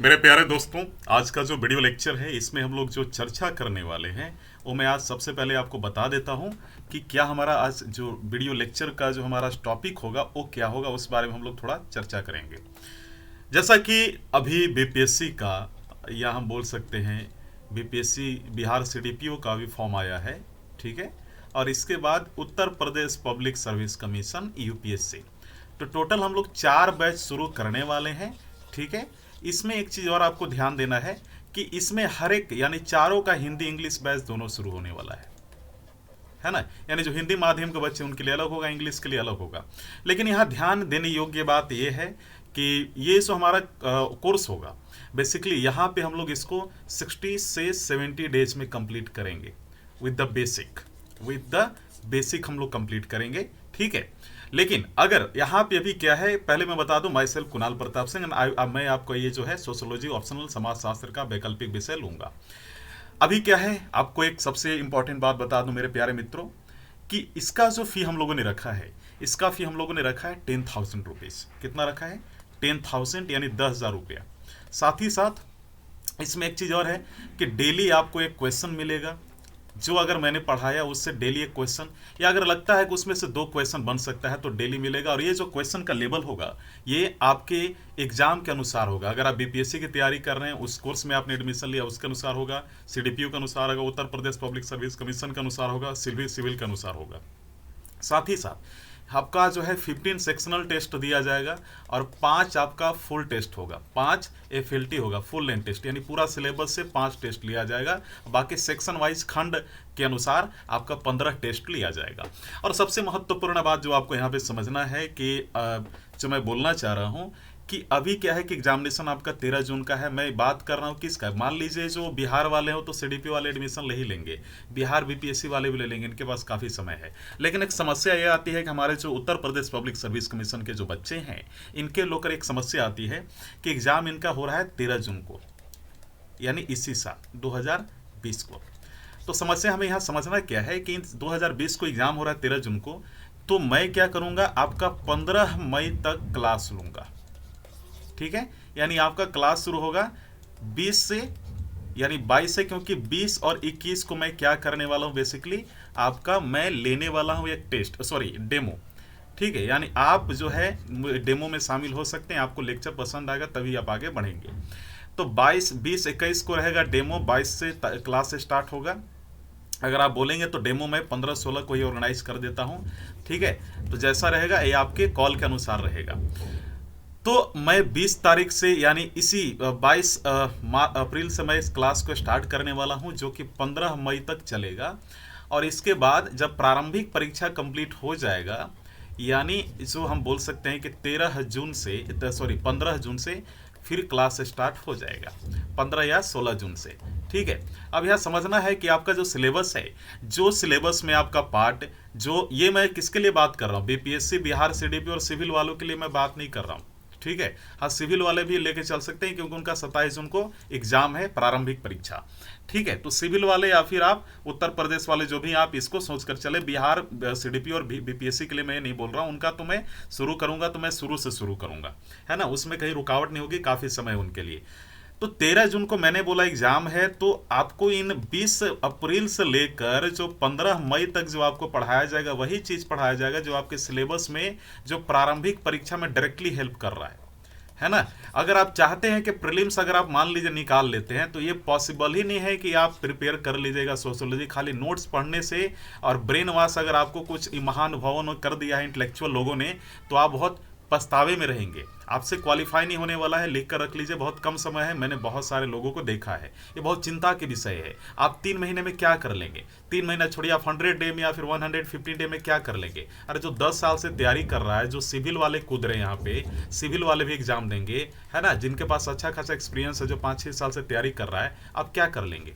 मेरे प्यारे दोस्तों, आज का जो वीडियो लेक्चर है इसमें हम लोग जो चर्चा करने वाले हैं वो मैं आज सबसे पहले आपको बता देता हूं कि क्या हमारा आज जो वीडियो लेक्चर का जो हमारा टॉपिक होगा वो क्या होगा। उस बारे में हम लोग थोड़ा चर्चा करेंगे। जैसा कि अभी बीपीएससी का, या हम बोल सकते हैं बीपीएससी बिहार सीडीपीओ का भी फॉर्म आया है, ठीक है। और इसके बाद Uttar Pradesh public service commission UPSC, तो टोटल हम लोग 4 बैच शुरू करने वाले हैं, ठीक है। इसमें एक चीज़ और आपको ध्यान देना है कि इसमें हर एक यानी चारों का हिंदी इंग्लिश बैच दोनों शुरू होने वाला है ना। यानी जो हिंदी माध्यम के बच्चे उनके लिए अलग होगा, इंग्लिश के लिए अलग होगा। लेकिन यहाँ ध्यान देने योग्य बात यह है कि ये जो हमारा कोर्स होगा, बेसिकली यहाँ पे हम लोग इसको 60 से 70 डेज में कंप्लीट करेंगे विद द बेसिक हम लोग कंप्लीट करेंगे, ठीक है। लेकिन अगर यहाँ पे अभी क्या है, पहले मैं बता दूं, माई सेल्फ कुणाल प्रताप सिंह, मैं आपको ये जो है सोशियोलॉजी ऑप्शनल समाजशास्त्र का वैकल्पिक विषय लूंगा। अभी क्या है, आपको एक सबसे इंपॉर्टेंट बात बता दूं मेरे प्यारे मित्रों कि इसका जो फी हम लोगों ने रखा है, इसका फी हम लोगों ने रखा है 10,000 रुपीज़। कितना रखा है? 10,000 यानी 10,000 रुपया। साथ ही साथ इसमें एक चीज़ और है कि डेली आपको एक क्वेश्चन मिलेगा, जो अगर मैंने पढ़ाया उससे डेली एक क्वेश्चन, या अगर लगता है कि उसमें से 2 क्वेश्चन बन सकता है तो डेली मिलेगा। और ये जो क्वेश्चन का लेवल होगा ये आपके एग्जाम के अनुसार होगा। अगर आप बीपीएससी की तैयारी कर रहे हैं, उस कोर्स में आपने एडमिशन लिया, उसके अनुसार होगा। सीडीपीओ के अनुसार होगा, Uttar Pradesh public service commission के अनुसार होगा, सिविल के अनुसार होगा। साथ ही साथ आपका जो है 15 सेक्शनल टेस्ट दिया जाएगा और 5 आपका फुल टेस्ट होगा, 5 एफएलटी होगा, फुल लेंथ टेस्ट, यानी पूरा सिलेबस से 5 टेस्ट लिया जाएगा। बाकी सेक्शन वाइज खंड के अनुसार आपका 15 टेस्ट लिया जाएगा। और सबसे महत्वपूर्ण बात जो आपको यहाँ पे समझना है कि जो मैं बोलना चाह रहा हूँ कि अभी क्या है कि एग्जामिनेशन आपका 13 जून का है। मैं बात कर रहा हूँ किसका, मान लीजिए जो बिहार वाले हो तो सीडीपी वाले एडमिशन ले ही लेंगे, बिहार बीपीएससी वाले भी ले लेंगे, इनके पास काफ़ी समय है। लेकिन एक समस्या ये आती है कि हमारे जो Uttar Pradesh public service commission के जो बच्चे हैं, इनके लोकर एक समस्या आती है कि एग्ज़ाम इनका हो रहा है 13 जून को, यानी इसी साल 2020 को। तो समस्या हमें यहाँ समझना क्या है कि 2020 को एग्ज़ाम हो रहा है 13 जून को, तो मैं क्या करूँगा, आपका 15 मई तक क्लास लूँगा, ठीक है। यानी आपका क्लास शुरू होगा 20 से, यानी 22 से, क्योंकि 20 और 21 को मैं क्या करने वाला हूं, बेसिकली आपका मैं लेने वाला हूं एक डेमो, ठीक है। यानी आप जो है डेमो में शामिल हो सकते हैं, आपको लेक्चर पसंद आएगा तभी आप आगे बढ़ेंगे। तो 22, 20, 21 को रहेगा डेमो, 22 से क्लास स्टार्ट होगा। अगर आप बोलेंगे तो डेमो में 15-16 को ही ऑर्गेनाइज कर देता हूं, ठीक है। तो जैसा रहेगा ये आपके कॉल के अनुसार रहेगा। तो मैं 20 तारीख से, यानी इसी 22 अप्रैल से मैं इस क्लास को स्टार्ट करने वाला हूं, जो कि 15 मई तक चलेगा। और इसके बाद जब प्रारंभिक परीक्षा कंप्लीट हो जाएगा, यानी जो हम बोल सकते हैं कि 15 जून से फिर क्लास स्टार्ट हो जाएगा, 15 या 16 जून से, ठीक है। अब यह समझना है कि आपका जो सिलेबस है, जो सिलेबस में आपका पार्ट, जो ये मैं किसके लिए बात कर रहा हूँ, बीपीएससी, बिहार सीडीपी और सिविल वालों के लिए मैं बात नहीं कर रहा हूँ, ठीक है। हाँ, सिविल वाले भी लेके चल सकते हैं क्योंकि उनका 27 जून को एग्जाम है, प्रारंभिक परीक्षा, ठीक है। तो सिविल वाले या फिर आप उत्तर प्रदेश वाले जो भी, आप इसको सोचकर चले। बिहार सीडीपी और बीपीएससी के लिए मैं नहीं बोल रहा हूँ, उनका तो मैं शुरू करूंगा तो मैं शुरू से शुरू करूंगा, है ना, उसमें कहीं रुकावट नहीं होगी, काफ़ी समय उनके लिए। तो 13 जून को मैंने बोला एग्जाम है, तो आपको इन 20 अप्रैल से लेकर जो 15 मई तक जो आपको पढ़ाया जाएगा, वही चीज़ पढ़ाया जाएगा जो आपके सिलेबस में जो प्रारंभिक परीक्षा में डायरेक्टली हेल्प कर रहा है ना। अगर आप चाहते हैं कि प्रीलिम्स अगर आप मान लीजिए निकाल लेते हैं, तो ये पॉसिबल ही नहीं है कि आप प्रिपेयर कर लीजिएगा सोशियोलॉजी खाली नोट्स पढ़ने से और ब्रेन वॉश अगर आपको कुछ महानुभावों ने कर दिया है, इंटेलेक्चुअल लोगों ने, तो आप बहुत पछतावे में रहेंगे। आपसे क्वालिफाई नहीं होने वाला है, लिख कर रख लीजिए, बहुत कम समय है, मैंने बहुत सारे लोगों को देखा है। ये बहुत चिंता के विषय है। आप 3 महीने में क्या कर लेंगे? 3 महीना छोड़िए, आप 100 डे में या फिर 150 डे में क्या कर लेंगे? अरे जो 10 साल से तैयारी कर रहा है, जो सिविल वाले कूद रहे हैं यहाँ पे, सिविल वाले भी एग्जाम देंगे, है ना, जिनके पास अच्छा खासा एक्सपीरियंस है, जो 5-6 साल से तैयारी कर रहा है, आप क्या कर लेंगे?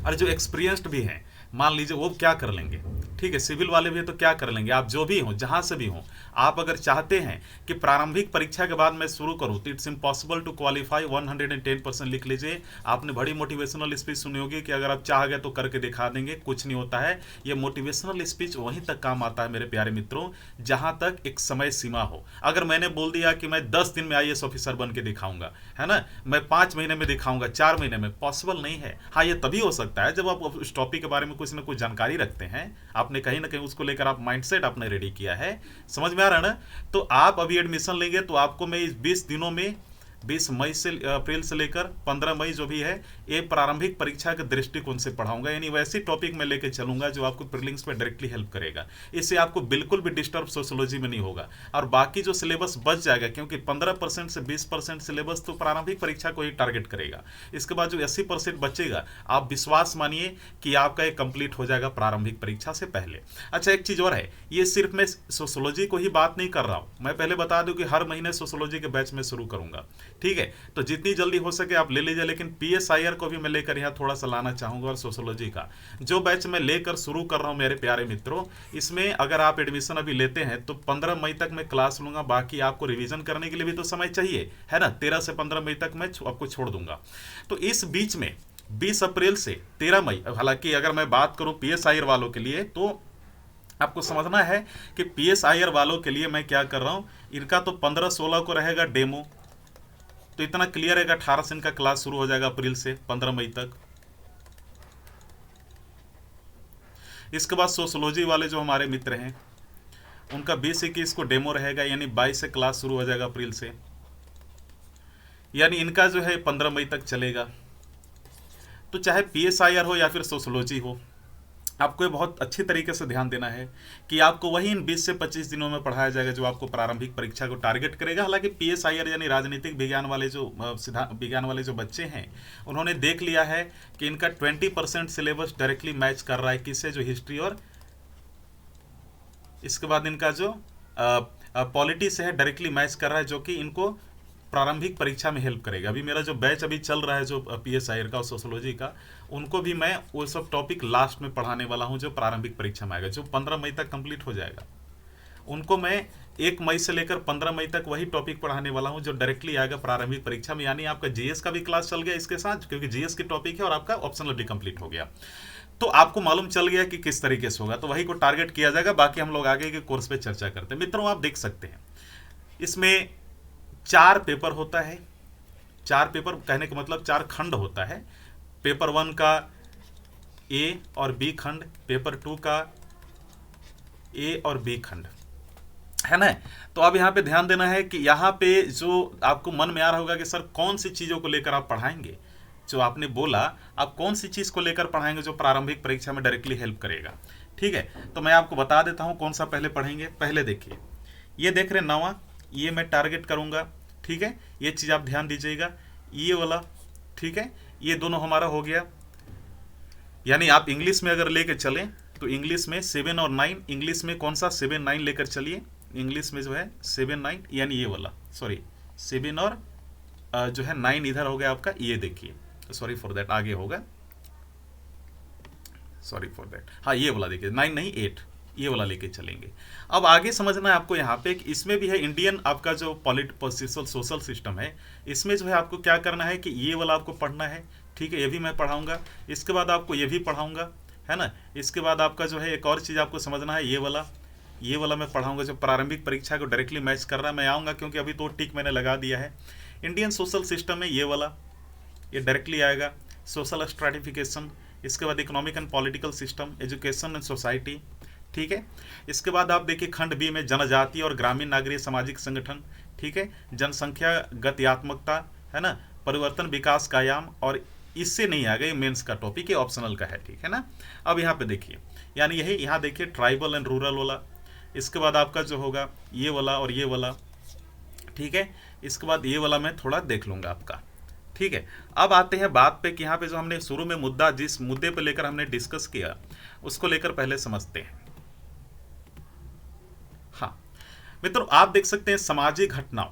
अरे जो एक्सपीरियंस्ड भी हैं, मान लीजिए वो क्या कर लेंगे, ठीक है, सिविल वाले भी तो क्या कर लेंगे, आप जो भी हो जहां से भी हो, आप अगर चाहते हैं कि प्रारंभिक परीक्षा के बाद मैं शुरू करूं तो इट्स इम्पॉसिबल टू क्वालिफाई 110%, लिख लीजिए। आपने बड़ी मोटिवेशनल स्पीच सुनी होगी कि अगर आप चाह गए तो करके दिखा देंगे, कुछ नहीं होता है। ये मोटिवेशनल स्पीच वहीं तक काम आता है मेरे प्यारे मित्रों जहां तक एक समय सीमा हो। अगर मैंने बोल दिया कि मैं 10 दिन में IAS ऑफिसर बन के दिखाऊंगा, है ना, मैं 5 महीने में दिखाऊंगा, 4 महीने में, पॉसिबल नहीं है। हाँ, ये तभी हो सकता है जब आप उस टॉपिक के बारे में कुछ ना कुछ जानकारी रखते हैं, आपने कहीं ना कहीं उसको लेकर आप माइंडसेट आपने रेडी किया है। समझ में आ रहा है ना? तो आप अभी एडमिशन लेंगे तो आपको मैं इस 20 दिनों में 20 मई से अप्रैल से लेकर 15 मई जो भी है, ये प्रारंभिक परीक्षा के दृष्टिकोण से पढ़ाऊंगा। यानी वैसी टॉपिक में लेके चलूंगा जो आपको प्रीलिम्स में डायरेक्टली हेल्प करेगा। इससे आपको बिल्कुल भी डिस्टर्ब सोशियोलॉजी में नहीं होगा और बाकी जो सिलेबस बच जाएगा, क्योंकि 15% से 20% सिलेबस तो प्रारंभिक परीक्षा को ही टारगेट करेगा। इसके बाद जो 80% बचेगा, आप विश्वास मानिए कि आपका ये कंप्लीट हो जाएगा प्रारंभिक परीक्षा से पहले। अच्छा, एक चीज़ और है, ये सिर्फ मैं सोशियोलॉजी को ही बात नहीं कर रहा हूँ। मैं पहले बता दूं कि हर महीने सोशियोलॉजी के बैच में शुरू करूंगा, ठीक है? तो जितनी जल्दी हो सके आप ले लीजिए, लेकिन PSIR को भी मैं लेकर यहाँ थोड़ा सा लाना चाहूंगा। और सोशियोलॉजी का जो बैच मैं लेकर शुरू कर रहा हूँ मेरे प्यारे मित्रों, इसमें अगर आप एडमिशन अभी लेते हैं तो 15 मई तक मैं क्लास लूंगा। बाकी आपको रिवीजन करने के लिए भी तो समय चाहिए, है ना? 13 से 15 मई तक मैं आपको छोड़ दूंगा। तो इस बीच में 20 अप्रैल से 13 मई, हालांकि अगर मैं बात करूं PSIR वालों के लिए तो आपको समझना है कि PSIR वालों के लिए मैं क्या कर रहा हूं। इनका तो 15-16 को रहेगा डेमो, तो इतना क्लियर है कि 18 से इनका क्लास शुरू हो जाएगा अप्रैल से 15 मई तक। इसके बाद सोशियोलॉजी वाले जो हमारे मित्र हैं उनका 20-21 को डेमो रहेगा, यानी 22 से क्लास शुरू हो जाएगा अप्रैल से। यानी इनका जो है 15 मई तक चलेगा। तो चाहे PSIR हो या फिर सोशियोलॉजी हो, आपको ये बहुत अच्छी तरीके से ध्यान देना है कि आपको वही इन 20 से 25 दिनों में पढ़ाया जाएगा जो आपको प्रारंभिक परीक्षा को टारगेट करेगा। हालांकि PSIR यानी राजनीतिक विज्ञान वाले जो विज्ञान वाले जो बच्चे हैं, उन्होंने देख लिया है कि इनका 20% सिलेबस डायरेक्टली मैच कर रहा है किससे, जो हिस्ट्री और इसके बाद इनका जो पॉलिटी से है, डायरेक्टली मैच कर रहा है, जो कि इनको प्रारंभिक परीक्षा में हेल्प करेगा। अभी मेरा जो बैच अभी चल रहा है जो PSIR का और सोशियोलॉजी का, उनको भी मैं वो सब टॉपिक लास्ट में पढ़ाने वाला हूं जो प्रारंभिक परीक्षा में आएगा, जो 15 मई तक कंप्लीट हो जाएगा। उनको मैं 1 मई से लेकर 15 मई तक वही टॉपिक पढ़ाने वाला हूं जो डायरेक्टली आएगा प्रारंभिक परीक्षा में। यानी आपका GS का भी क्लास चल गया इसके साथ, क्योंकि GS की टॉपिक है, और आपका ऑप्शनल भी कंप्लीट हो गया। तो आपको मालूम चल गया कि किस तरीके से होगा, तो वही को टारगेट किया जाएगा। बाकी हम लोग आगे के कोर्स पे चर्चा करते हैं। मित्रों, आप देख सकते हैं इसमें 4 पेपर होता है। 4 पेपर कहने का मतलब 4 खंड होता है। पेपर 1 का A और B खंड, पेपर 2 का A और B खंड, है ना? तो अब यहाँ पे ध्यान देना है कि यहाँ पे जो आपको मन में आ रहा होगा कि सर कौन सी चीज़ों को लेकर आप पढ़ाएंगे, जो आपने बोला आप कौन सी चीज़ को लेकर पढ़ाएंगे जो प्रारंभिक परीक्षा में डायरेक्टली हेल्प करेगा। ठीक है, तो मैं आपको बता देता हूँ कौन सा पहले पढ़ेंगे। पहले देखिए, ये देख रहे 9वां, ये मैं टारगेट करूँगा। ठीक है, ये चीज़ आप ध्यान दीजिएगा, ये वाला। ठीक है, ये दोनों हमारा हो गया। यानी आप इंग्लिश में अगर लेकर चलें तो इंग्लिश में 7 और 9, इंग्लिश में कौन सा 7, 9 लेकर चलिए। इंग्लिश में जो है 7, 9, यानी ये वाला, सॉरी 7 और जो है 9 इधर हो गया आपका। ये देखिए, सॉरी फॉर दैट, आगे होगा, सॉरी फॉर दैट। हाँ, ये वाला देखिए, 9 नहीं 8, ये वाला लेके चलेंगे। अब आगे समझना है आपको यहाँ पे कि इसमें भी है इंडियन आपका जो पॉलिटिकल सोशल सिस्टम है, इसमें जो है आपको क्या करना है कि ये वाला आपको पढ़ना है। ठीक है, ये भी मैं पढ़ाऊंगा। इसके बाद आपको ये भी पढ़ाऊंगा, है ना। इसके बाद आपका जो है एक और चीज़ आपको समझना है, ये वाला मैं पढ़ाऊंगा जो प्रारंभिक परीक्षा को डायरेक्टली मैच कर रहा है। मैं आऊँगा क्योंकि अभी तो टिक मैंने लगा दिया है। इंडियन सोशल सिस्टम है ये वाला, ये डायरेक्टली आएगा। सोशल स्ट्रैटिफिकेशन, इसके बाद economic and political system, education and society. ठीक है, इसके बाद आप देखिए खंड बी में जनजातीय और ग्रामीण नागरिक सामाजिक संगठन। ठीक है, जनसंख्या गत्यात्मकता, है ना, परिवर्तन विकास का आयाम। और इससे नहीं आ गए मेंस का टॉपिक, ये ऑप्शनल का है। ठीक है ना। अब यहाँ पे देखिए, यानी यही यहाँ देखिए ट्राइबल एंड रूरल वाला। इसके बाद आपका जो होगा ये वाला और ये वाला। ठीक है, इसके बाद ये वाला मैं थोड़ा देख लूँगा आपका। ठीक है, अब आते हैं बात पे कि यहाँ पे जो हमने शुरू में मुद्दा, जिस मुद्दे पे लेकर हमने डिस्कस किया, उसको लेकर पहले समझते हैं। हाँ मित्रों, आप देख सकते हैं सामाजिक घटनाओं,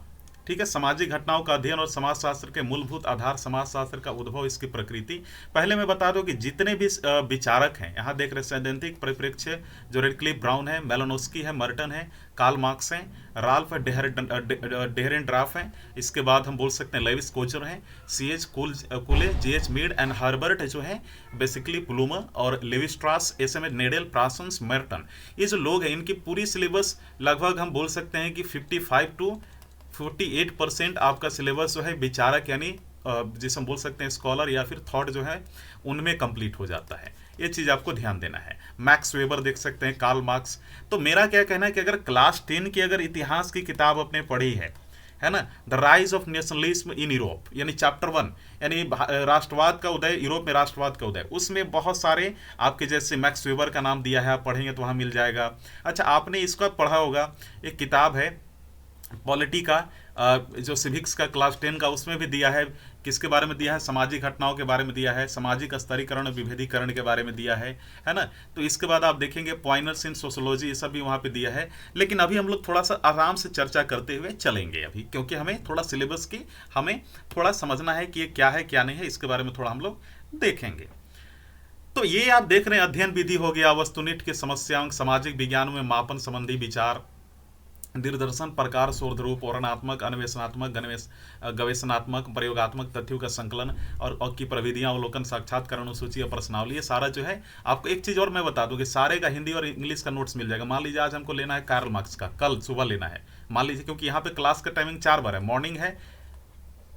ठीक है, सामाजिक घटनाओं का अध्ययन और समाजशास्त्र के मूलभूत आधार, समाजशास्त्र का उद्भव, इसकी प्रकृति। पहले मैं बता दूं कि जितने भी विचारक हैं, यहाँ देख रहे हैं सैद्धांतिक परिप्रेक्ष्य, जो रेडक्लिफ ब्राउन है, मेलानोस्की है, मर्टन है, कार्ल मार्क्स हैं, राल्फ डेहरेनड्राफ हैं, इसके बाद हम बोल सकते हैं लेविस कोचर हैं, C.H. कूले, G.H. Mead and Herbert जो है बेसिकली प्लूमर, और लेवी स्ट्रास, एस.एम. नेडेल, प्रासंस, मर्टन, ये जो लोग हैं इनकी पूरी सिलेबस लगभग हम बोल सकते हैं कि 55 to 48% आपका सिलेबस जो है विचारक यानी जिसे हम बोल सकते हैं स्कॉलर या फिर थॉट जो है उनमें कंप्लीट हो जाता है। ये चीज़ आपको ध्यान देना है। मैक्स वेबर देख सकते हैं, कार्ल मार्क्स। तो मेरा क्या कहना है कि अगर क्लास 10 की अगर इतिहास की किताब आपने पढ़ी है ना, the rise of nationalism in Europe, यानी चैप्टर 1, यानी राष्ट्रवाद का उदय, यूरोप में राष्ट्रवाद का उदय, उसमें बहुत सारे आपके जैसे मैक्स वेबर का नाम दिया है, आप पढ़ेंगे तो वहाँ मिल जाएगा। अच्छा, आपने इसका पढ़ा होगा, एक किताब है पॉलिटी का, जो सिविक्स का क्लास 10 का, उसमें भी दिया है। किसके बारे में दिया है? सामाजिक घटनाओं के बारे में दिया है, सामाजिक स्तरीकरण विभेदीकरण के बारे में दिया है ना। तो इसके बाद आप देखेंगे पॉइंटर्स इन सोशोलॉजी, ये सब भी वहाँ पे दिया है। लेकिन अभी हम लोग थोड़ा सा आराम से चर्चा करते हुए चलेंगे अभी, क्योंकि हमें थोड़ा सिलेबस की हमें थोड़ा समझना है कि ये क्या है क्या नहीं है, इसके बारे में थोड़ा हम लोग देखेंगे। तो ये आप देख रहे हैं अध्ययन विधि हो गया, वस्तुनिष्ठ की समस्याओं, सामाजिक विज्ञान में मापन संबंधी विचार, निर्दर्शन, प्रकार, शोधरूप, वर्णनात्मक, अन्वेषणात्मक, गवेषणात्मक, प्रयोगात्मक, तथ्यों का संकलन और की प्रविधियां, अवलोकन, साक्षात्कार, अनुसूची और प्रश्नावली, ये सारा जो है आपको। एक चीज़ और मैं बता दूं कि सारे का हिंदी और इंग्लिश का नोट्स मिल जाएगा। मान लीजिए आज हमको लेना है कार्ल मार्क्स का, कल सुबह लेना है मान लीजिए, क्योंकि यहाँ पे क्लास का टाइमिंग 4 बार है, मॉर्निंग है,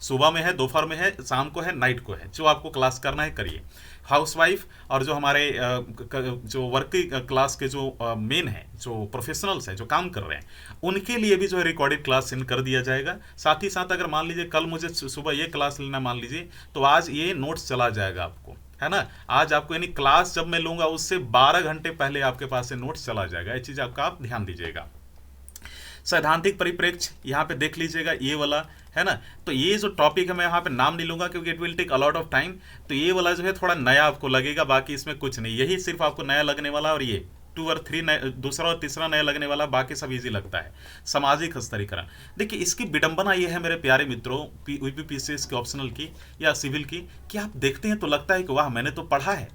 सुबह में है, दोपहर में है, शाम को है, नाइट को है। जो आपको क्लास करना है करिए। हाउसवाइफ और जो हमारे जो वर्किंग क्लास के जो मेन है, जो प्रोफेशनल्स हैं, जो काम कर रहे हैं, उनके लिए भी जो है रिकॉर्डेड क्लास सेंड कर दिया जाएगा। साथ ही साथ अगर मान लीजिए कल मुझे सुबह ये क्लास लेना मान लीजिए, तो आज ये नोट्स चला जाएगा आपको, है ना। आज आपको यानी क्लास जब मैं लूँगा उससे 12 घंटे पहले आपके पास से नोट्स चला जाएगा। ये चीज़ आपका आप ध्यान दीजिएगा। सैद्धांतिक परिप्रेक्ष्य यहाँ पे देख लीजिएगा, ये वाला है ना। तो ये जो टॉपिक है मैं यहाँ पे नाम नहीं लूंगा क्योंकि it will take a lot of time. तो ये वाला जो है थोड़ा नया आपको लगेगा, बाकी इसमें कुछ नहीं, यही सिर्फ आपको नया लगने वाला, और ये 2 और 3 दूसरा और तीसरा नया लगने वाला, बाकी सब इजी लगता है। सामाजिक स्तरीकरण, देखिए इसकी विडंबना ये है मेरे प्यारे मित्रों, यूपीपीसीएस के ऑप्शनल की या सिविल की, कि आप देखते हैं तो लगता है कि वाह मैंने तो पढ़ा है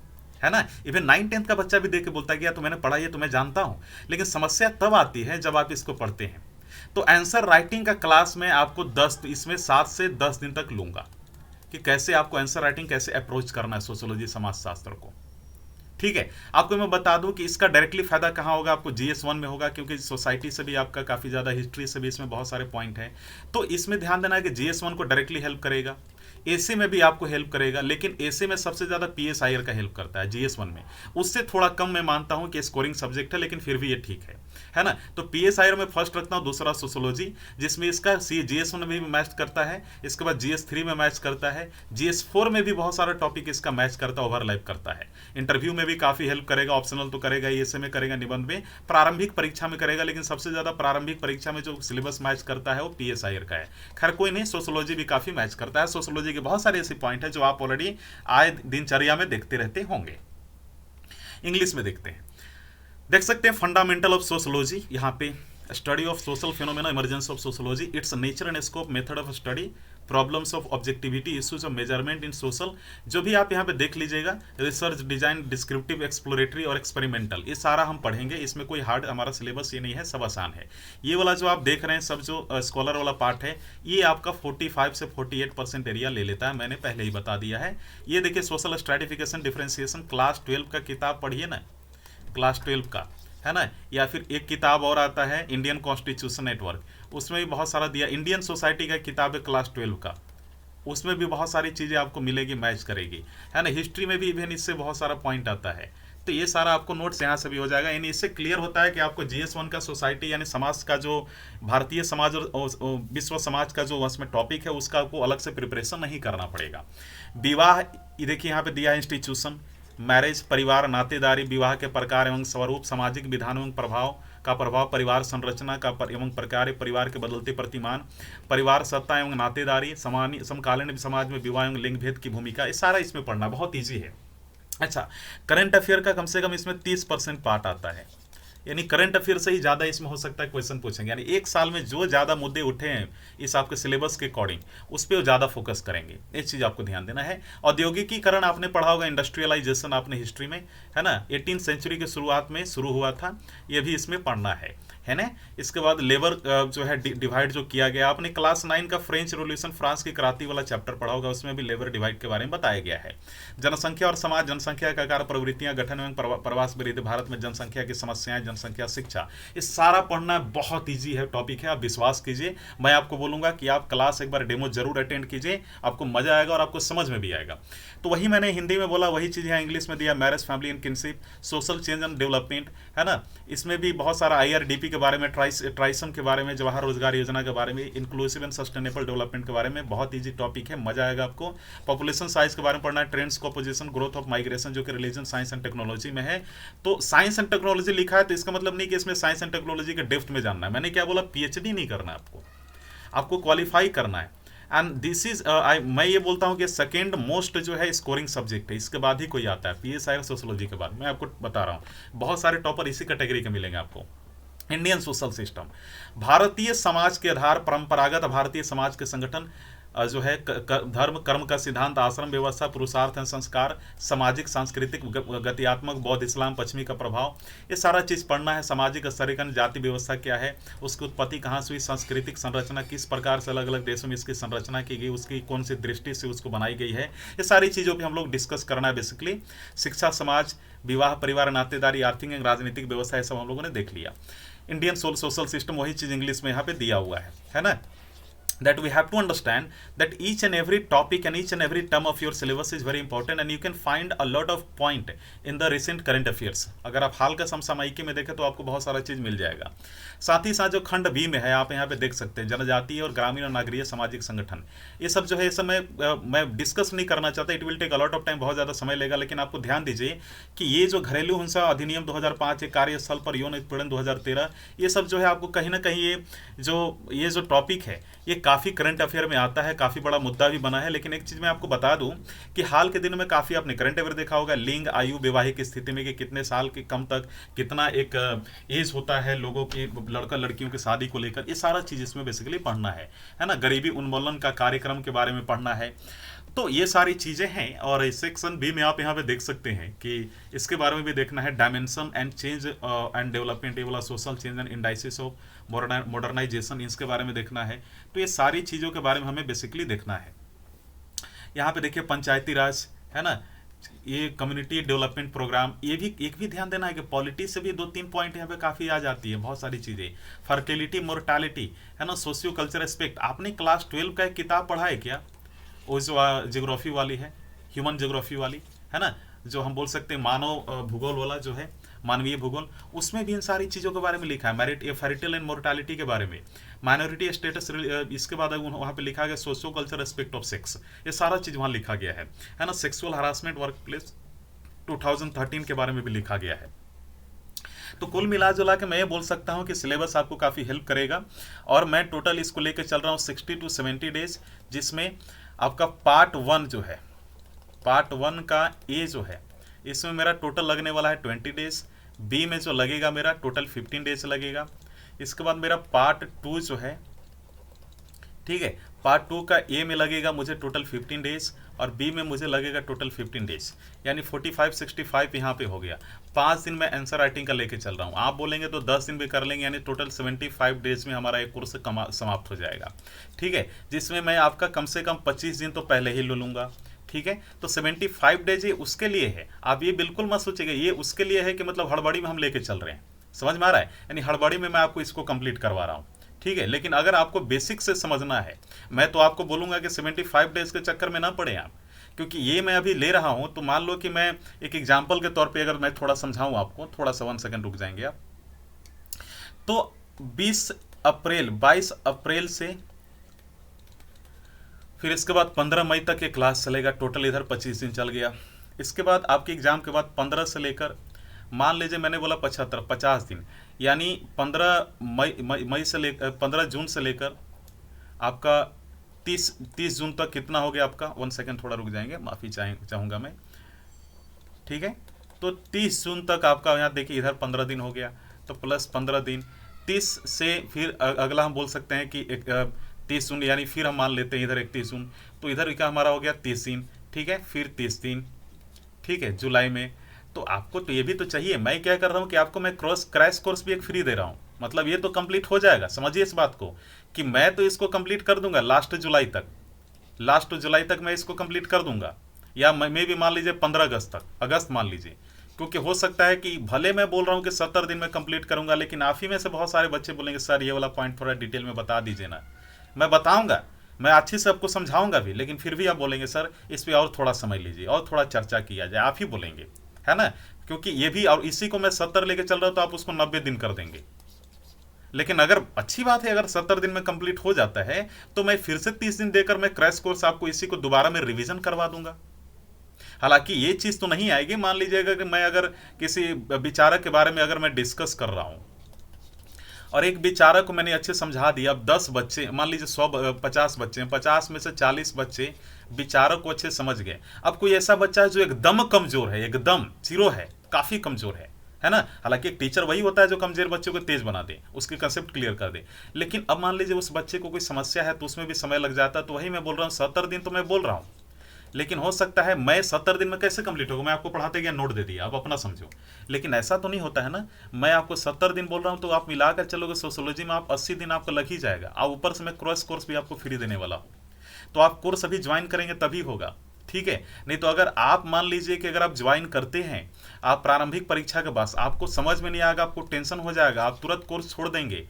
ना। इवन 9-10 का बच्चा भी देख के बोलता है कि यार तो मैंने पढ़ा, ये तो मैं जानता हूँ। लेकिन समस्या तब आती है जब आप इसको पढ़ते हैं। तो आंसर राइटिंग का क्लास में आपको 10 इसमें 7 से 10 दिन तक लूंगा कि कैसे आपको आंसर राइटिंग कैसे अप्रोच करना है सोशियोलॉजी समाजशास्त्र को। ठीक है, आपको मैं बता दूं कि इसका डायरेक्टली फायदा कहाँ होगा, आपको GS1 में होगा, क्योंकि सोसाइटी से भी आपका काफ़ी ज़्यादा, हिस्ट्री से भी इसमें बहुत सारे पॉइंट हैं। तो इसमें ध्यान देना है कि GS1 को डायरेक्टली हेल्प करेगा, एसी में भी आपको हेल्प करेगा, लेकिन एसी में सबसे ज़्यादा PSIR का हेल्प करता है GS1 में। उससे थोड़ा कम मैं मानता हूँ कि स्कोरिंग सब्जेक्ट है, लेकिन फिर भी ये ठीक है ना। तो PSIR में फर्स्ट रखता हूँ, दूसरा सोशोलॉजी, जिसमें इसका GS1 में भी मैच करता है, इसके बाद GS3 में मैच करता है, GS4 में भी बहुत सारा टॉपिक इसका मैच करता है, ओवरलैप करता है। इंटरव्यू में भी काफ़ी हेल्प करेगा, ऑप्शनल तो करेगा, एसे में करेगा, निबंध में, प्रारंभिक परीक्षा में करेगा, लेकिन सबसे ज़्यादा प्रारंभिक परीक्षा में जो सिलेबस मैच करता है वो PSIR का है। खैर कोई नहीं, सोशोलॉजी भी काफ़ी मैच करता है। सोशोलॉजी के बहुत सारे ऐसे पॉइंट है जो आप ऑलरेडी आए दिनचर्या में देखते रहते होंगे। इंग्लिश में देखते हैं, देख सकते हैं फंडामेंटल ऑफ सोशोलॉजी, यहाँ पे study of social phenomena, emergence of sociology, it's nature and scope, method of study, problems of objectivity, issues of measurement in social, जो भी आप यहाँ पे देख लीजिएगा, रिसर्च, डिजाइन, डिस्क्रिप्टिव, एक्सप्लोरेटरी और एक्सपेरिमेंटल, ये सारा हम पढ़ेंगे। इसमें कोई हार्ड हमारा सिलेबस ये नहीं है, सब आसान है। ये वाला जो आप देख रहे हैं सब जो स्कॉलर वाला पार्ट है, ये आपका 45 से 48% एरिया ले लेता है, मैंने पहले ही बता दिया है। ये देखिए सोशल स्ट्रैटिफिकेशन, डिफ्रेंसिएशन, क्लास 12 का किताब पढ़िए ना, क्लास 12 का, है ना। या फिर एक किताब और आता है इंडियन कॉन्स्टिट्यूशन नेटवर्क, उसमें भी बहुत सारा दिया। इंडियन सोसाइटी का किताब है क्लास 12 का, उसमें भी बहुत सारी चीज़ें आपको मिलेगी, मैच करेगी, है ना। हिस्ट्री में भी इवन इससे बहुत सारा पॉइंट आता है। तो ये सारा आपको नोट्स यहाँ से भी हो जाएगा। यानी इससे क्लियर होता है कि आपको GS1 का सोसाइटी यानी समाज का जो भारतीय समाज और विश्व समाज का जो उसमें टॉपिक है उसका आपको अलग से प्रिपरेशन नहीं करना पड़ेगा। विवाह, देखिए यहाँ पे दिया है इंस्टीट्यूशन, मैरिज, परिवार, नातेदारी, विवाह के प्रकार एवं स्वरूप, सामाजिक विधानों एवं प्रभाव, परिवार संरचना का एवं प्रकार, परिवार के बदलते प्रतिमान, परिवार सत्ता एवं नातेदारी, समकालीन समाज में विवाह एवं लिंग भेद की भूमिका, ये सारा इसमें पढ़ना बहुत ईजी है। अच्छा, करंट अफेयर का कम से कम इसमें 30% पार्ट आता है। यानी करंट अफेयर से ही ज़्यादा इसमें हो सकता है क्वेश्चन पूछेंगे, यानी एक साल में जो ज़्यादा मुद्दे उठे हैं इस आपके सिलेबस के अकॉर्डिंग उस पर ज़्यादा फोकस करेंगे। एक चीज़ आपको ध्यान देना है। औद्योगिकीकरण आपने पढ़ा होगा, इंडस्ट्रियलाइजेशन आपने हिस्ट्री में, है ना, 18th सेंचुरी के शुरुआत में शुरू हुआ था, ये भी इसमें पढ़ना है ना। इसके बाद लेबर जो है डिवाइड जो किया गया, आपने क्लास 9 का फ्रेंच रेवोल्यूशन, फ्रांस की क्रांति वाला चैप्टर पढ़ा होगा, उसमें भी लेबर डिवाइड के बारे में बताया गया है। जनसंख्या और समाज, जनसंख्या का आकार, प्रवृत्तियां, गठन एवं प्रवास वृद्धि, भारत में जनसंख्या की समस्याएं, जनसंख्या, शिक्षा, ये सारा पढ़ना बहुत ईजी है टॉपिक है, आप विश्वास कीजिए। मैं आपको बोलूंगा कि आप क्लास एक बार डेमो जरूर अटेंड कीजिए, आपको मजा आएगा और आपको समझ में भी आएगा। तो वही मैंने हिंदी में बोला, वही चीज़ है इंग्लिश में दिया, marriage, family and kinship, social change and development, है ना। इसमें भी बहुत सारा IRDP के बारे में, ट्राइसम के बारे में, जवाहर रोजगार योजना के बारे में, इंक्लूसिव एंड सस्टेनेबल डेवलपमेंट के बारे में, बहुत ईजी टॉपिक है, मजा आएगा आपको। पॉपुलेशन साइज के बारे में पढ़ना है, trends, composition, growth of migration, जो कि रिलीजन, साइंस एंड टेक्नोलॉजी में है। तो साइंस एंड टेक्नोलॉजी लिखा है तो इसका मतलब नहीं कि इसमें साइंस एंड टेक्नोलॉजी के डेप्थ में जानना है। मैंने क्या बोला, PhD नहीं करना है आपको क्वालिफाई करना है। एंड दिस इज मैं ये बोलता हूँ कि सेकेंड मोस्ट जो है स्कोरिंग सब्जेक्ट है, इसके बाद ही कोई आता है, PSI और सोशोलॉजी के बाद। मैं आपको बता रहा हूँ बहुत सारे टॉपर इसी कैटेगरी के मिलेंगे आपको। Indian social system, Bharatiya Samaj के आधार, परंपरागत भारतीय समाज के संगठन जो है, धर्म, कर्म का सिद्धांत, आश्रम व्यवस्था, पुरुषार्थ एवं संस्कार, सामाजिक सांस्कृतिक गतियात्मक, बौद्ध, इस्लाम, पश्चिमी का प्रभाव, ये सारा चीज़ पढ़ना है। सामाजिक स्तरीकरण, जाति व्यवस्था क्या है, उसकी उत्पत्ति कहाँ से हुई, सांस्कृतिक संरचना, किस प्रकार से अलग अलग देशों में इसकी संरचना की गई, उसकी कौन सी दृष्टि से उसको बनाई गई है, ये सारी चीज़ों पर हम लोग डिस्कस करना है बेसिकली। शिक्षा, समाज, विवाह, परिवार, नातेदारी, आर्थिक एवं राजनीतिक व्यवस्था, ये सब हम लोगों ने देख लिया। इंडियन सोशल सिस्टम, वही चीज़ इंग्लिश में यहाँ पे दिया हुआ है ना। That we have to understand that each and every topic and each and every term of your syllabus is very important and you can find a lot of point in the recent current affairs। अगर आप हाल का समसामयिकी में देखें तो आपको बहुत सारा चीज़ मिल जाएगा। साथ ही साथ जो खंड बी में है, आप यहाँ पे देख सकते हैं, जनजातीय और ग्रामीण और नागरिक सामाजिक संगठन, ये सब जो है, ये सब मैं डिस्कस नहीं करना चाहता, it will take a lot of time, बहुत ज़्यादा समय लेगा। लेकिन आपको ध्यान दीजिए कि ये जो घरेलू हिंसा अधिनियम 2005, ये कार्यस्थल पर यौन उत्पीड़न 2013, ये सब जो है आपको कहीं ना कहीं ये जो टॉपिक है ये काफ़ी करंट अफेयर में आता है, काफ़ी बड़ा मुद्दा भी बना है। लेकिन एक चीज़ मैं आपको बता दूं कि हाल के दिनों में काफ़ी आपने करंट अफेयर देखा होगा, लिंग, आयु, वैवाहिक स्थिति में कि कितने साल के कम तक कितना एक एज होता है लोगों की, लड़का लड़कियों की शादी को लेकर, ये सारा चीज़ इसमें बेसिकली पढ़ना है ना। गरीबी उन्मूलन का कार्यक्रम के बारे में पढ़ना है। तो ये सारी चीज़ें हैं। और सेक्शन बी में आप यहाँ पे देख सकते हैं कि इसके बारे में भी देखना है, dimension and change and development, ये वाला social change and indices of modernisation, इसके बारे में देखना है। तो ये सारी चीज़ों के बारे में हमें बेसिकली देखना है। यहाँ पे देखिए पंचायती राज, है ना, ये कम्युनिटी डेवलपमेंट प्रोग्राम, ये भी एक भी ध्यान देना है कि पॉलिटी से भी 2-3 पॉइंट यहाँ पे काफ़ी आ जाती है, बहुत सारी चीज़ें। फर्टिलिटी, मोर्टालिटी, है ना, सोशियो कल्चर एस्पेक्ट। आपने क्लास 12 का एक किताब पढ़ा है क्या, वो जो जियोग्राफी वाली है, ह्यूमन जियोग्राफी वाली, है ना, जो हम बोल सकते हैं मानव भूगोल वाला जो है, मानवीय भूगोल, उसमें भी इन सारी चीज़ों के बारे में लिखा है। मैरिट, फर्टिल एंड मोर्टालिटी के बारे में, माइनॉरिटी स्टेटस, इसके बाद वहाँ पे लिखा गया socio culture aspect of sex, ये सारा चीज़ वहाँ लिखा गया है ना। सेक्सुअल हरासमेंट वर्क प्लेस 2013 के बारे में भी लिखा गया है। तो कुल मिला जुला के मैं ये बोल सकता हूँ कि सिलेबस आपको काफ़ी हेल्प करेगा। और मैं टोटल इसको लेकर चल रहा हूँ 60 to 70 डेज, जिसमें आपका पार्ट 1 जो है, पार्ट 1 का ए जो है, इसमें मेरा टोटल लगने वाला है 20 डेज। बी में जो लगेगा मेरा टोटल 15 डेज लगेगा। इसके बाद मेरा पार्ट 2 जो है, ठीक है, पार्ट 2 का ए में लगेगा मुझे टोटल 15 डेज और बी में मुझे लगेगा टोटल 15 डेज, यानी 45-65 यहाँ पे हो गया। 5 दिन मैं आंसर राइटिंग का लेके चल रहा हूँ। आप बोलेंगे तो 10 दिन भी कर लेंगे, यानी टोटल 75 डेज में हमारा एक कोर्स समाप्त हो जाएगा, ठीक है, जिसमें मैं आपका कम से कम 25 दिन तो पहले ही ले लूँगा, ठीक है। तो 75 डेज ये उसके लिए है, आप ये बिल्कुल मत सोचिएगा ये उसके लिए है कि मतलब हड़बड़ी में हम लेके चल रहे हैं, समझ में आ रहा है, यानी हड़बड़ी में मैं आपको इसको कंप्लीट करवा रहा हूँ, ठीक है। लेकिन अगर आपको बेसिक से समझना है, मैं तो आपको बोलूँगा कि 75 डेज के चक्कर में ना पड़े आप, क्योंकि ये मैं अभी ले रहा हूँ। तो मान लो कि मैं एक एग्जाम्पल के तौर पे अगर मैं थोड़ा समझाऊँ आपको, थोड़ा सा 1 सेकेंड रुक जाएंगे आप। तो 22 अप्रैल से फिर इसके बाद 15 मई तक ये क्लास चलेगा, टोटल इधर 25 दिन चल गया। इसके बाद आपके एग्ज़ाम के बाद 15 से लेकर, मान लीजिए मैंने बोला 50 दिन, यानी 15 जून से लेकर आपका 30 जून तक कितना हो गया आपका, 1 सेकेंड थोड़ा रुक जाएंगे, माफ़ी चाहूँगा मैं, ठीक है। तो 30 जून तक आपका यहाँ देखिए इधर 15 दिन हो गया, तो प्लस 15 दिन। 30 से फिर अगला हम बोल सकते हैं कि 30 यानी फिर हम मान लेते हैं इधर 31, तो इधर का हमारा हो गया 30, ठीक है, फिर 30, ठीक है, जुलाई में। तो आपको तो ये भी तो चाहिए। मैं क्या कर रहा हूँ कि आपको मैं क्रैश कोर्स भी एक फ्री दे रहा हूँ, मतलब ये तो कंप्लीट हो जाएगा। समझिए इस बात को कि मैं तो इसको कंप्लीट कर दूंगा लास्ट जुलाई तक, लास्ट जुलाई तक मैं इसको कंप्लीट कर दूंगा, या मैं भी मान लीजिए 15 अगस्त तक, अगस्त मान लीजिए। क्योंकि हो सकता है कि भले मैं बोल रहा हूँ कि 70 दिन में कंप्लीट करूंगा, लेकिन आप ही में से बहुत सारे बच्चे बोलेंगे सर ये वाला पॉइंट थोड़ा डिटेल में बता दीजिए ना। मैं बताऊंगा, मैं अच्छे से आपको समझाऊंगा भी, लेकिन फिर भी आप बोलेंगे सर इस पर और थोड़ा समझ लीजिए और थोड़ा चर्चा किया जाए, आप ही बोलेंगे, है ना। क्योंकि ये भी, और इसी को मैं 70 लेके चल रहा हूँ तो आप उसको 90 दिन कर देंगे। लेकिन अगर अच्छी बात है, अगर 70 दिन में कंप्लीट हो जाता है तो मैं फिर से 30 दिन देकर मैं क्रैश कोर्स आपको इसी को दोबारा मैं रिवीजन करवा दूंगा। हालांकि ये चीज तो नहीं आएगी, मान लीजिएगा कि मैं अगर किसी विचारक के बारे में अगर मैं डिस्कस कर रहा हूं और एक विचारक को मैंने अच्छे समझा दिया, अब 10 बच्चे मान लीजिए 50 बच्चे हैं, 50 में से 40 बच्चे विचारक को अच्छे समझ गए। अब कोई ऐसा बच्चा है जो एकदम कमजोर है, एकदम जीरो है, काफी कमजोर है ना। हालांकि एक टीचर वही होता है जो कमजोर बच्चों को तेज बना दे, उसके कंसेप्ट क्लियर कर दे। लेकिन अब मान लीजिए उस बच्चे को कोई समस्या है तो उसमें भी समय लग जाता है। तो वही मैं बोल रहा हूँ 70 दिन तो मैं बोल रहा हूँ, लेकिन हो सकता है मैं 70 दिन में कैसे कंप्लीट होगा, मैं आपको पढ़ाते गया नोट दे दिया, आप अपना समझो। लेकिन ऐसा तो नहीं होता है ना, मैं आपको 70 दिन बोल रहा हूँ तो आप मिलाकर चलोगे सोशियोलॉजी में आप 80 दिन आपको लग ही जाएगा। और ऊपर से मैं क्रॉस कोर्स भी आपको फ्री देने वाला हूँ, तो आप कोर्स अभी ज्वाइन करेंगे तभी होगा, ठीक है। नहीं तो अगर आप मान लीजिए कि अगर आप ज्वाइन करते हैं, आप प्रारंभिक परीक्षा के बाद आपको समझ में नहीं आएगा, आपको टेंशन हो जाएगा, आप तुरंत कोर्स छोड़ देंगे,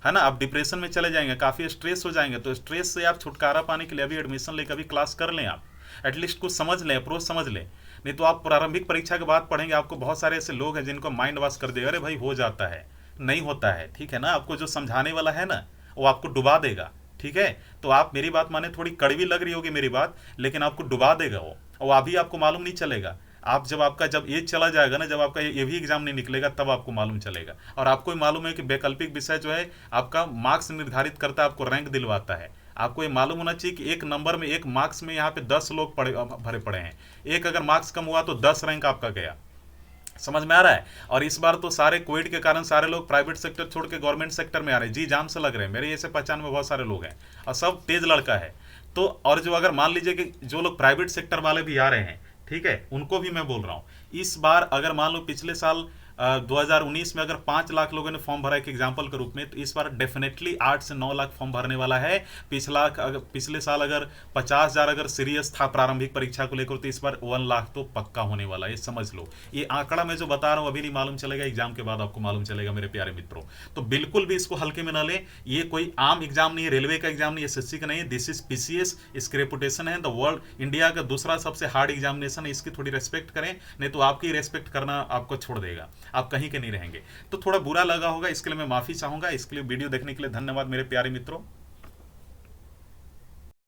है ना, आप डिप्रेशन में चले जाएंगे, काफ़ी स्ट्रेस हो जाएंगे। तो स्ट्रेस से आप छुटकारा पाने के लिए अभी एडमिशन लेकर अभी क्लास कर लें, आप एटलीस्ट कुछ समझ लें, अप्रोच समझ लें। नहीं तो आप प्रारंभिक परीक्षा के बाद पढ़ेंगे, आपको बहुत सारे ऐसे लोग हैं जिनको माइंड वॉश कर देगा, अरे भाई हो जाता है, नहीं होता है, ठीक है ना। आपको जो समझाने वाला है ना वो आपको डुबा देगा, ठीक है। तो आप मेरी बात माने, थोड़ी कड़वी लग रही होगी मेरी बात, लेकिन आपको डुबा देगा वो, और अभी आपको मालूम नहीं चलेगा। आप जब आपका जब एज चला जाएगा ना, जब आपका ये भी एग्जाम नहीं निकलेगा तब आपको मालूम चलेगा। और आपको ही मालूम है कि वैकल्पिक विषय जो है आपका मार्क्स निर्धारित करता है, आपको रैंक दिलवाता है। आपको ये मालूम होना चाहिए कि एक नंबर में, एक मार्क्स में यहाँ पे 10 लोग भरे पड़े हैं, एक अगर मार्क्स कम हुआ तो 10 रैंक आपका गया। समझ में आ रहा है। और इस बार तो सारे कोविड के कारण सारे लोग प्राइवेट सेक्टर छोड़ के गवर्नमेंट सेक्टर में आ रहे हैं, जी जान से लग रहे हैं, मेरे ऐसे पहचान में बहुत सारे लोग हैं और सब तेज लड़का है। तो और जो अगर मान लीजिए कि जो लोग प्राइवेट सेक्टर वाले भी आ रहे हैं, ठीक है, उनको भी मैं बोल रहा हूँ इस बार अगर मान लो पिछले साल 2019 में अगर 5 लाख लोगों ने फॉर्म भरा एक एग्जाम्पल के रूप में, तो इस बार डेफिनेटली 8 से 9 लाख फॉर्म भरने वाला है। पिछले साल अगर 50,000 अगर सीरियस था प्रारंभिक परीक्षा को लेकर, तो इस बार 1 लाख तो पक्का होने वाला है, ये समझ लो। ये आंकड़ा मैं जो बता रहा हूँ अभी नहीं मालूम चलेगा, एग्जाम के बाद आपको मालूम चलेगा मेरे प्यारे मित्रों। तो बिल्कुल भी इसको हल्के में ना ले, ये कोई आम एग्जाम नहीं है, रेलवे का एग्जाम नहीं है, एसएससी का नहीं है, दिस इज पीसीएस, इसकी रेपुटेशन है द वर्ल्ड, इंडिया का दूसरा सबसे हार्ड एग्जामिनेशन है, इसकी थोड़ी रेस्पेक्ट करें, नहीं तो आपकी रेस्पेक्ट करना आपको छोड़ देगा, आप कहीं के नहीं रहेंगे। तो थोड़ा बुरा लगा होगा, इसके लिए मैं माफी चाहूंगा। इसके लिए वीडियो देखने के लिए धन्यवाद मेरे प्यारे मित्रों।